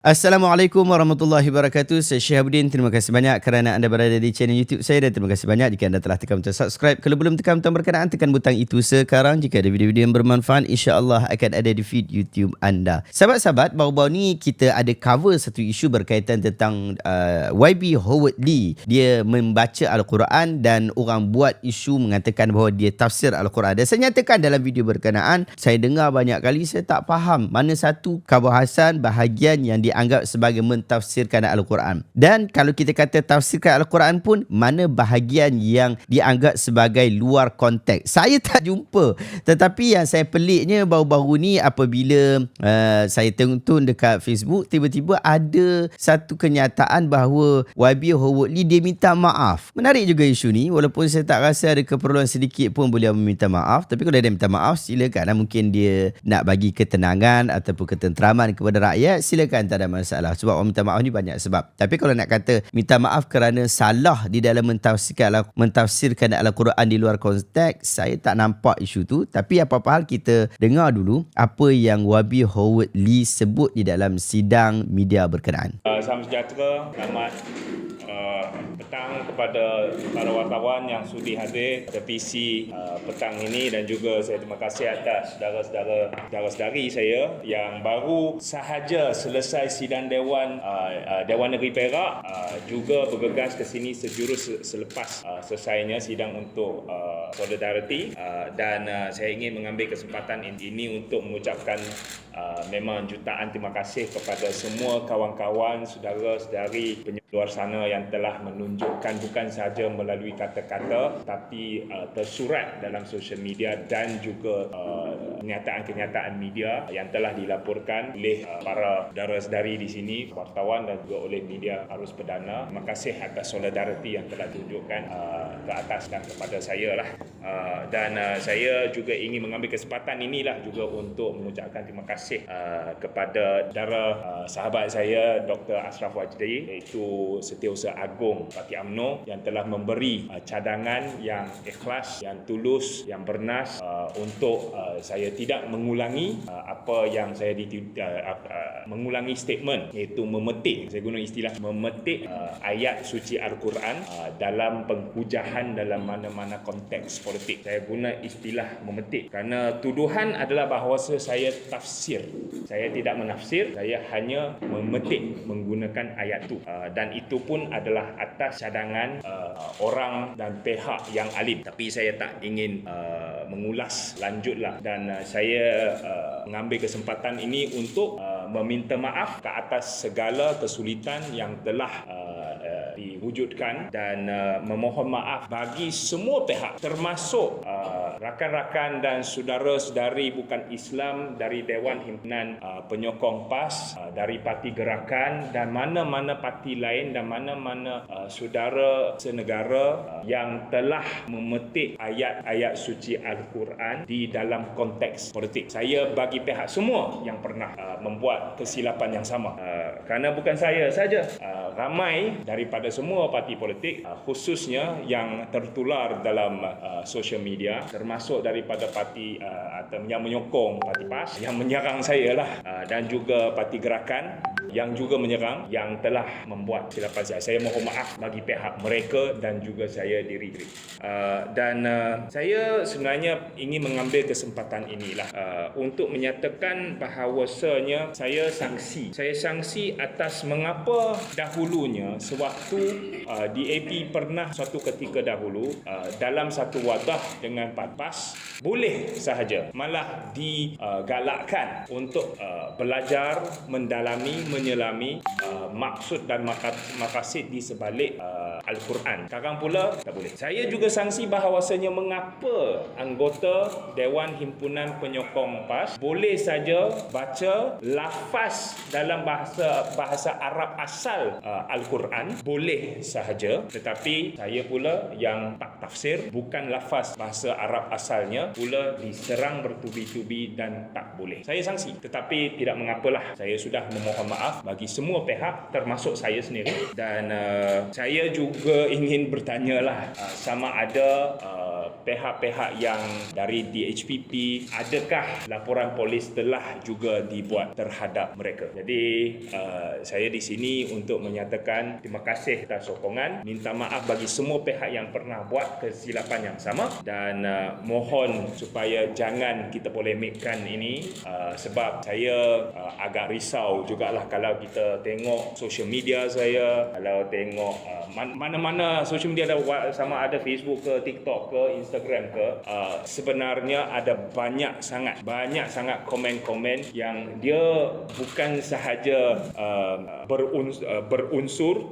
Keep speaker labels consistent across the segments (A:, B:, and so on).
A: Assalamualaikum warahmatullahi wabarakatuh. Saya Syihabuddin. Terima kasih banyak kerana anda berada di channel YouTube saya dan terima kasih banyak jika anda telah tekan butang subscribe. Kalau belum tekan butang berkenaan, tekan butang itu sekarang. Jika ada video-video yang bermanfaat, insya-Allah akan ada di feed YouTube anda. Sahabat-sahabat, baru-baru ni kita ada cover satu isu berkaitan tentang YB Howard Lee. Dia membaca Al-Quran dan orang buat isu mengatakan bahawa dia tafsir Al-Quran. Dan saya nyatakan dalam video berkenaan, saya dengar banyak kali saya tak faham mana satu kawasan bahagian yang dianggap sebagai mentafsirkan Al-Quran. Dan kalau kita kata tafsirkan Al-Quran pun, mana bahagian yang dianggap sebagai luar konteks. Saya tak jumpa. Tetapi yang saya peliknya baru-baru ni apabila saya tonton dekat Facebook, tiba-tiba ada satu kenyataan bahawa YB Howard Lee dia minta maaf. Menarik juga isu ni, walaupun saya tak rasa ada keperluan sedikit pun beliau meminta maaf. Tapi kalau dia minta maaf, silakan. Mungkin dia nak bagi ketenangan ataupun ketenteraman kepada rakyat, silakan, tak ada masalah. Sebab orang minta maaf ni banyak sebab. Tapi kalau nak kata minta maaf kerana salah di dalam mentafsirkan Al-Quran di luar konteks, saya tak nampak isu tu. Tapi apa-apa hal, kita dengar dulu apa yang YB Howard Lee sebut di dalam sidang media berkenaan.
B: Salam sejahtera, selamat petang kepada para wartawan yang sudi hadir pada PC petang ini, dan juga saya terima kasih atas saudara-saudari saya yang baru sahaja selesai sidang Dewan Negeri Perak, juga bergegas ke sini sejurus selepas selesainya sidang untuk Solidarity, dan saya ingin mengambil kesempatan ini untuk mengucapkan memang jutaan terima kasih kepada semua kawan-kawan, saudara-saudari luar sana yang telah menunjukkan bukan sahaja melalui kata-kata tapi tersurat dalam sosial media dan juga kenyataan-kenyataan media yang telah dilaporkan oleh para saudara-saudari di sini, wartawan, dan juga oleh media arus perdana. Terima kasih atas solidariti yang telah ditunjukkan ke atas dan kepada saya lah. Dan saya juga ingin mengambil kesempatan inilah juga untuk mengucapkan terima kasih kepada sahabat saya Dr. Ashraf Wajdi, iaitu Setiausaha Agung Parti UMNO, yang telah memberi cadangan yang ikhlas, yang tulus, yang bernas untuk saya tidak mengulangi apa yang saya mengulangi statement, iaitu memetik, saya guna istilah memetik ayat suci Al-Quran dalam penghujahan dalam mana-mana konteks politik. Saya guna istilah memetik kerana tuduhan adalah bahawa saya tafsir. Saya tidak menafsir, saya hanya memetik menggunakan ayat itu, dan itu pun adalah atas cadangan orang dan pihak yang alim. Tapi saya tak ingin mengulas lanjutlah, dan saya mengambil kesempatan ini untuk meminta maaf ke atas segala kesulitan yang telah diwujudkan, dan memohon maaf bagi semua pihak, termasuk rakan-rakan dan saudara-saudari bukan Islam dari Dewan Himpunan Penyokong PAS, dari Parti Gerakan, dan mana-mana parti lain, dan mana-mana saudara senegara yang telah memetik ayat-ayat suci Al-Quran di dalam konteks politik. Saya bagi pihak semua yang pernah membuat kesilapan yang sama, kerana bukan saya saja, ramai daripada semua parti politik, khususnya yang tertular dalam social media, termasuk daripada parti atau yang menyokong parti PAS, yang menyerang saya lah, dan juga Parti Gerakan yang juga menyerang, yang telah membuat kesilapan saya. Saya mohon maaf bagi pihak mereka dan juga saya diri. Dan saya sebenarnya ingin mengambil kesempatan inilah untuk menyatakan bahawasanya saya sangsi atas mengapa dahulunya sewaktu DAP pernah suatu ketika dahulu dalam satu wadah dengan PAS boleh sahaja malah digalakkan untuk belajar, mendalami, menyelami maksud dan maqasid di sebalik Al-Quran. Sekarang pula tak boleh. Saya juga sangsi bahawasanya mengapa anggota Dewan Himpunan Penyokong PAS boleh saja baca lafaz dalam bahasa Arab asal Al-Quran, boleh sahaja, tetapi saya pula yang tak tafsir, bukan lafaz bahasa Arab asalnya, pula diserang bertubi-tubi dan tak boleh. Saya sangsi, tetapi tidak mengapalah. Saya sudah memohon maaf bagi semua pihak, termasuk saya sendiri. Dan saya juga ingin bertanyalah sama ada pihak-pihak yang dari DHPP, adakah laporan polis telah juga dibuat terhadap mereka. Jadi saya di sini untuk menyatakan terima kasih atas sokongan, minta maaf bagi semua pihak yang pernah buat kesilapan yang sama, dan mohon supaya jangan kita polemikkan ini, sebab saya agak risau jugalah kalau kita tengok social media saya, kalau tengok mana-mana social media, sama ada Facebook ke, TikTok ke, Instagram ke, sebenarnya ada banyak sangat komen-komen yang dia bukan sahaja berunsur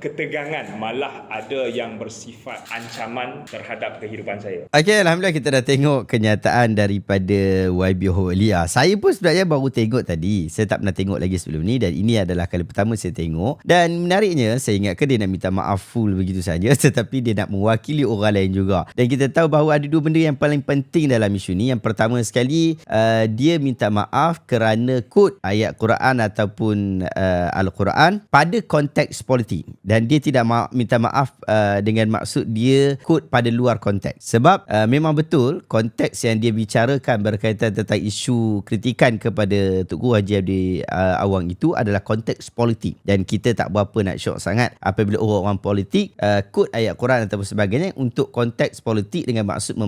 B: ketegangan, malah ada yang bersifat ancaman terhadap kehidupan saya.
A: Okey, Alhamdulillah kita dah tengok kenyataan daripada YB Howard. Saya pun sebenarnya baru tengok tadi. Saya tak pernah tengok lagi sebelum ni, dan ini adalah kali pertama saya tengok. Dan menariknya, saya ingatkan dia nak minta maaf full begitu saja, tetapi dia nak mewakili orang lain juga. Dan kita tahu bahawa ada dua benda yang paling penting dalam isu ni. Yang pertama sekali, dia minta maaf kerana kod ayat Quran ataupun Al-Quran pada konteks politik, dan dia tidak minta maaf dengan maksud dia kod pada luar konteks. Sebab memang betul konteks yang dia bicarakan berkaitan tentang isu kritikan kepada Tunku Haji Abdi Awang itu adalah konteks politik, dan kita tak berapa nak syok sangat apabila orang-orang politik kod ayat Quran atau sebagainya untuk konteks politik dengan maksud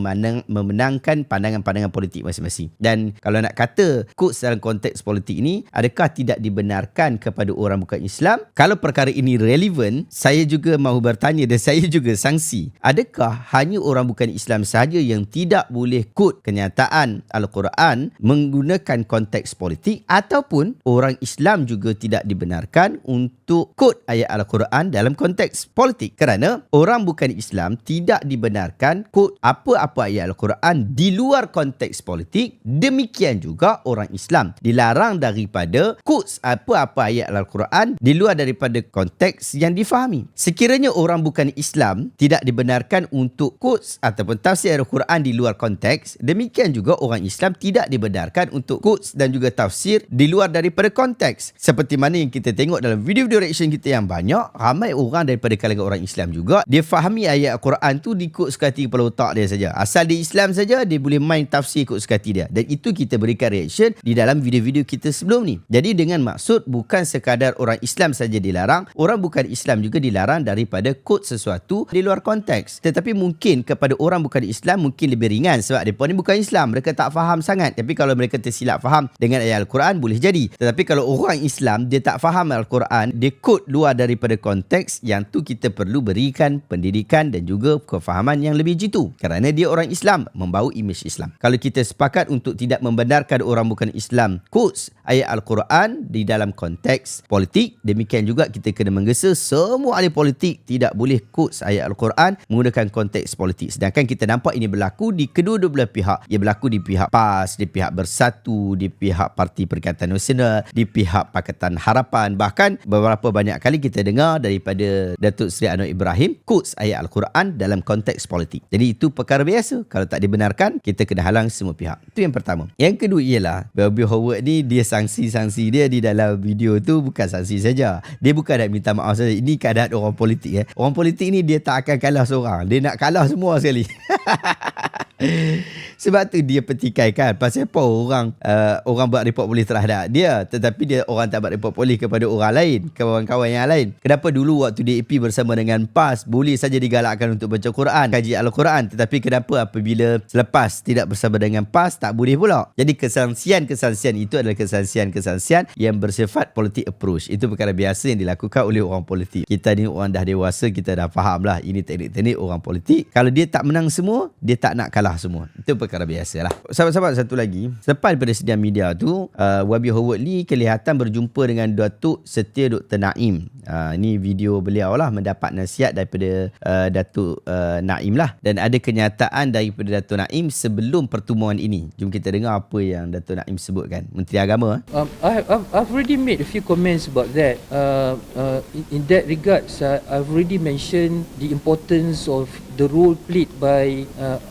A: memenangkan pandangan-pandangan politik masing-masing. Dan kalau nak kata kod dalam konteks politik ini adakah tidak dibenarkan kepada orang bukan Islam, kalau perkara ini relevan, saya juga mahu bertanya dan saya juga sangsi, adakah hanya orang bukan Islam sahaja yang tidak boleh kod kenyataan Al-Quran menggunakan konteks politik, ataupun orang Islam juga tidak dibenarkan untuk kod ayat Al-Quran dalam konteks politik? Kerana orang bukan Islam tidak dibenarkan kod apa-apa ayat Al-Quran di luar konteks politik, demikian juga orang Islam dilarang daripada kod apa-apa ayat Al-Quran di luar daripada konteks yang difahami. Sekiranya orang bukan Islam tidak dibenarkan untuk kod ataupun tafsir Al-Quran di luar konteks, demikian juga orang Islam tidak dibenarkan untuk kod dan juga tafsir di luar daripada konteks. Seperti mana yang kita tengok dalam video-video reaction kita yang banyak, ramai orang daripada kalangan orang Islam juga, dia fahami ayat Al-Quran tu dikut sekati kepala otak dia saja. Asal dia Islam saja, dia boleh main tafsir ikut sekati dia. Dan itu kita berikan reaction di dalam video-video kita sebelum ni. Jadi dengan maksud bukan sekadar orang Islam saja dilarang, orang bukan Islam juga dilarang daripada kod sesuatu di luar konteks. Tetapi mungkin kepada orang bukan Islam mungkin lebih ringan sebab mereka ni bukan Islam, mereka tak faham sangat. Tapi kalau mereka tersilap faham dengan ayat Al-Quran boleh jadi. Tetapi kalau orang Islam dia tak faham Al-Quran, dia kod luar daripada konteks, yang tu kita perlu berikan pendidikan dan juga kefahaman yang lebih jitu, kerana dia orang Islam, membawa imej Islam. Kalau kita sepakat untuk tidak membenarkan orang bukan Islam kod ayat Al-Quran di dalam konteks politik, demikian juga kita kena menggesa semua ahli politik tidak boleh kod ayat Al-Quran menggunakan konteks politik. Sedangkan kita nampak ini berlaku di kedua-dua belah pihak. Ia berlaku di pihak PAS, di pihak Bersatu, di pihak Parti Perikatan Nasional, di pihak Pakatan Harapan. Bahkan beberapa banyak kali kita dengar daripada Datuk Seri Anwar Ibrahim kod ayat Al-Quran dalam konteks politik. Jadi itu perkara biasa. Kalau tak dibenarkan, kita kena halang semua pihak. Itu yang pertama. Yang kedua ialah YB Howard ni, dia sanksi dia di dalam video tu bukan sanksi saja. Dia bukan nak minta maaf saja. Ini keadaan orang politik. Orang politik ni dia tak akan kalah seorang. Dia nak kalah semua sekali. Sebab tu dia petikaikan pasal apa orang buat report polis terhadap dia, tetapi dia orang tak buat report polis kepada orang lain, kawan-kawan yang lain. Kenapa dulu waktu DAP bersama dengan PAS boleh saja digalakkan untuk baca Quran, kaji Al-Quran, tetapi kenapa apabila selepas tidak bersama dengan PAS tak boleh pula? Jadi kesansian itu adalah kesansian yang bersifat politik approach. Itu perkara biasa yang dilakukan oleh orang politik. Kita ni orang dah dewasa, kita dah faham lah ini teknik-teknik orang politik. Kalau dia tak menang semua, dia tak nak kalah semua. Itu perkara biasa lah. Sahabat-sahabat, satu lagi, selepas daripada sidang media tu, YB Howard Lee kelihatan berjumpa dengan Datuk Setia Dr. Naim. Ini video beliau lah mendapat nasihat daripada Datuk Naim lah. Dan ada kenyataan daripada Datuk Naim sebelum pertemuan ini. Jom kita dengar apa yang Datuk Naim sebutkan. Menteri Agama.
C: I've already made a few comments about that. In that regards, I've already mentioned the importance of the role played by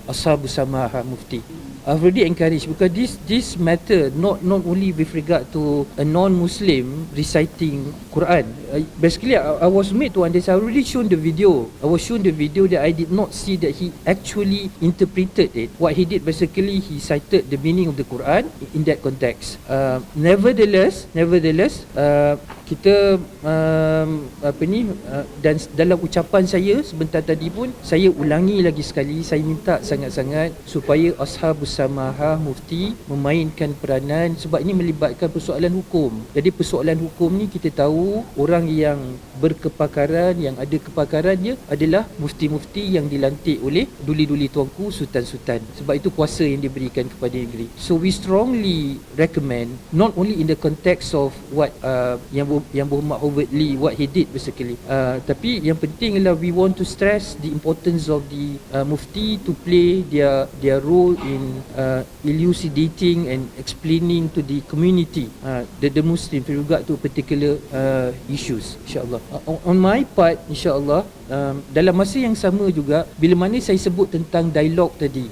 C: Ashab Usama Mufti. I've already encouraged, because this matter not only with regard to a non-Muslim reciting Quran. Basically, I was made to understand. I already shown the video. I was shown the video that I did not see that he actually interpreted it. What he did basically, he cited the meaning of the Quran in that context. Nevertheless, kita dan dalam ucapan saya sebentar tadi pun saya ulangi lagi sekali, saya minta sangat-sangat supaya Ashabus Samahah Mufti memainkan peranan, sebab ini melibatkan persoalan hukum. Jadi persoalan hukum ni kita tahu orang yang berkepakaran, yang ada kepakarannya adalah mufti-mufti yang dilantik oleh duli-duli tuanku, sultan-sultan. Sebab itu kuasa yang diberikan kepada negeri. So we strongly recommend, not only in the context of what yang Muhammad Howard Lee, what he did basically, tapi yang penting ialah we want to stress the importance of the mufti to play their role in elucidating and explaining to the community, the Muslim with regard to particular issues, insyaAllah. On my part, insyaAllah, dalam masa yang sama juga, bila mana saya sebut tentang dialog tadi,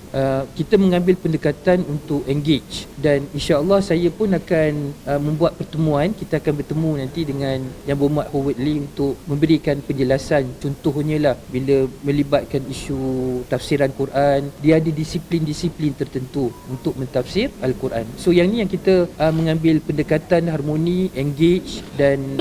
C: kita mengambil pendekatan untuk engage, dan insyaAllah saya pun akan membuat pertemuan. Kita akan bertemu nanti dengan Yang Berhormat Howard Lee untuk memberikan penjelasan. Contohnya lah, bila melibatkan isu tafsiran Quran, dia ada disiplin-disiplin tertentu untuk mentafsir Al-Quran. So yang ni yang kita mengambil pendekatan harmoni, engage dan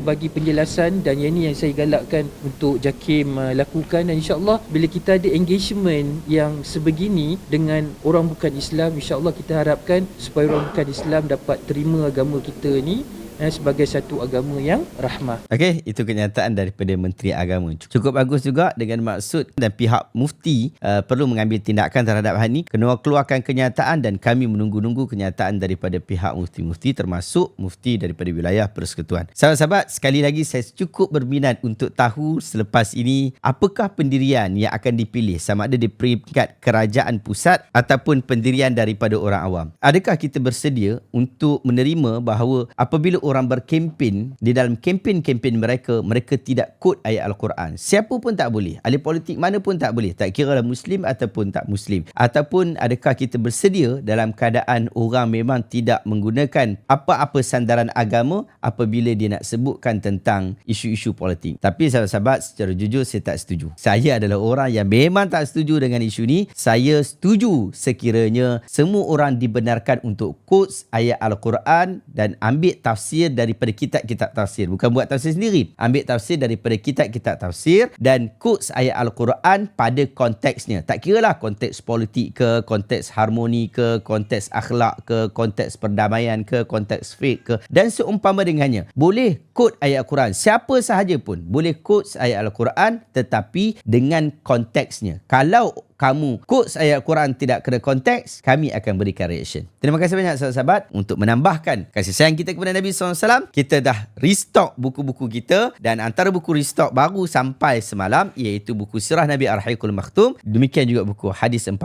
C: bagi penjelasan, dan yang ni yang saya galakkan untuk JAKIM lakukan. Dan insyaAllah bila kita ada engagement yang sebegini dengan orang bukan Islam, insyaAllah kita harapkan supaya orang bukan Islam dapat terima agama kita ni sebagai satu agama yang rahmah.
A: Okey, itu kenyataan daripada Menteri Agama. Cukup bagus juga, dengan maksud dan pihak mufti perlu mengambil tindakan terhadap hal ini, kena keluarkan kenyataan, dan kami menunggu-nunggu kenyataan daripada pihak mufti-mufti, termasuk mufti daripada wilayah Persekutuan. Sahabat-sahabat, sekali lagi saya cukup berminat untuk tahu selepas ini apakah pendirian yang akan dipilih, sama ada di peringkat kerajaan pusat ataupun pendirian daripada orang awam. Adakah kita bersedia untuk menerima bahawa apabila orang berkempen, di dalam kempen-kempen mereka tidak kod ayat Al-Quran? Siapa pun tak boleh, ahli politik mana pun tak boleh, tak kira lah Muslim ataupun tak Muslim. Ataupun adakah kita bersedia dalam keadaan orang memang tidak menggunakan apa-apa sandaran agama apabila dia nak sebutkan tentang isu-isu politik? Tapi sahabat-sahabat, secara jujur saya tak setuju. Saya adalah orang yang memang tak setuju dengan isu ni. Saya setuju sekiranya semua orang dibenarkan untuk quotes ayat Al-Quran dan ambil tafsir daripada kitab-kitab tafsir. Bukan buat tafsir sendiri. Ambil tafsir daripada kitab-kitab tafsir dan quotes ayat Al-Quran pada konteksnya. Tak kira lah konteks politik ke, konteks harmoni ke, konteks akhlak ke, konteks perdamaian ke, konteks fiqh ke, dan seumpama dengannya. Boleh quote ayat Al-Quran. Siapa sahaja pun boleh quote ayat Al-Quran, tetapi dengan konteksnya. Kalau kamu quotes ayat Quran tidak kena konteks, kami akan berikan reaction. Terima kasih banyak sahabat-sahabat. Untuk menambahkan kasih sayang kita kepada Nabi SAW, kita dah restock buku-buku kita, dan antara buku restock baru sampai semalam iaitu buku Sirah Nabi Ar-Rahiqul Makhtum. Demikian juga buku Hadis 40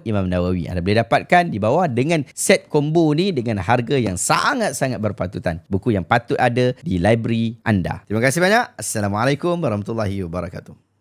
A: Imam Nawawi. Anda boleh dapatkan di bawah dengan set combo ni dengan harga yang sangat-sangat berpatutan. Buku yang patut ada di library anda. Terima kasih banyak. Assalamualaikum warahmatullahi wabarakatuh.